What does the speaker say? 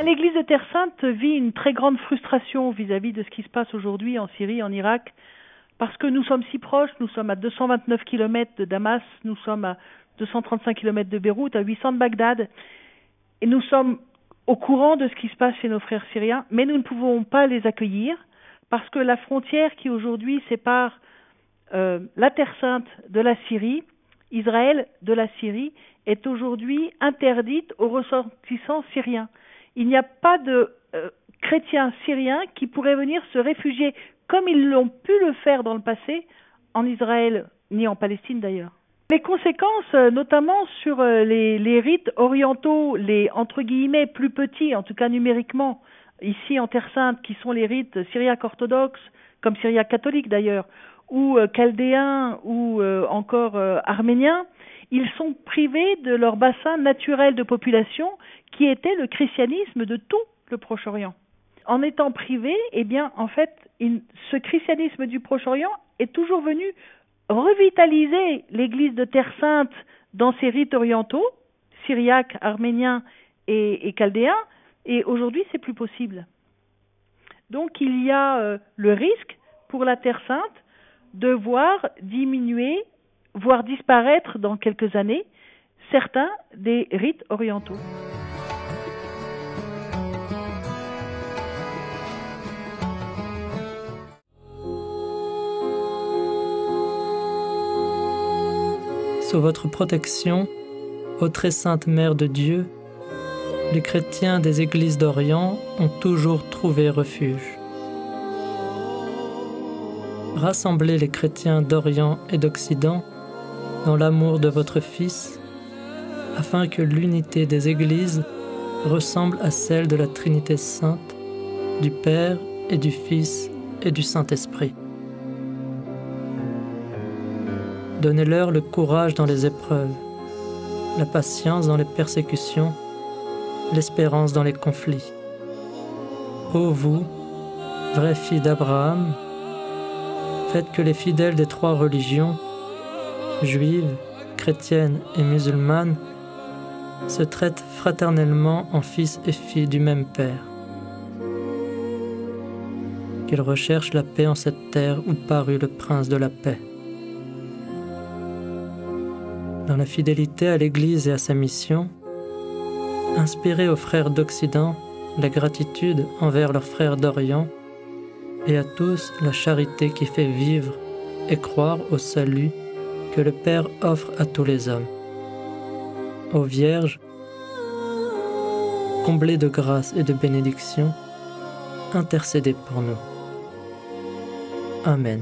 L'Église de Terre Sainte vit une très grande frustration vis-à-vis de ce qui se passe aujourd'hui en Syrie, en Irak, parce que nous sommes si proches, nous sommes à 229 km de Damas, nous sommes à 235 km de Beyrouth, à 800 de Bagdad, et nous sommes au courant de ce qui se passe chez nos frères syriens, mais nous ne pouvons pas les accueillir, parce que la frontière qui aujourd'hui sépare la Terre Sainte de la Syrie, Israël de la Syrie, est aujourd'hui interdite aux ressortissants syriens. Il n'y a pas de chrétiens syriens qui pourraient venir se réfugier, comme ils l'ont pu le faire dans le passé, en Israël, ni en Palestine d'ailleurs. Les conséquences, notamment sur les rites orientaux, les entre guillemets plus petits, en tout cas numériquement, ici en Terre Sainte, qui sont les rites syriaques orthodoxes, comme syriaques catholiques d'ailleurs, ou chaldéens, ou encore arméniens, ils sont privés de leur bassin naturel de population, qui était le christianisme de tout le Proche-Orient. En étant privés, eh bien, en fait, ce christianisme du Proche-Orient est toujours venu revitaliser l'Église de Terre Sainte dans ses rites orientaux, syriaques, arméniens et chaldéens, et aujourd'hui, c'est plus possible. Donc, il y a le risque pour la Terre Sainte de voir diminuer, voire disparaître dans quelques années, certains des rites orientaux. Sous votre protection, ô très sainte Mère de Dieu, les chrétiens des églises d'Orient ont toujours trouvé refuge. Rassemblez les chrétiens d'Orient et d'Occident dans l'amour de votre Fils, afin que l'unité des églises ressemble à celle de la Trinité sainte, du Père et du Fils et du Saint-Esprit. Donnez-leur le courage dans les épreuves, la patience dans les persécutions, l'espérance dans les conflits. Ô vous, vraies filles d'Abraham, faites que les fidèles des trois religions, juives, chrétiennes et musulmanes, se traitent fraternellement en fils et filles du même Père. Qu'ils recherchent la paix en cette terre où parut le Prince de la paix. Dans la fidélité à l'Église et à sa mission, inspirez aux frères d'Occident la gratitude envers leurs frères d'Orient et à tous la charité qui fait vivre et croire au salut que le Père offre à tous les hommes. Ô Vierge, comblée de grâce et de bénédiction, intercédez pour nous. Amen.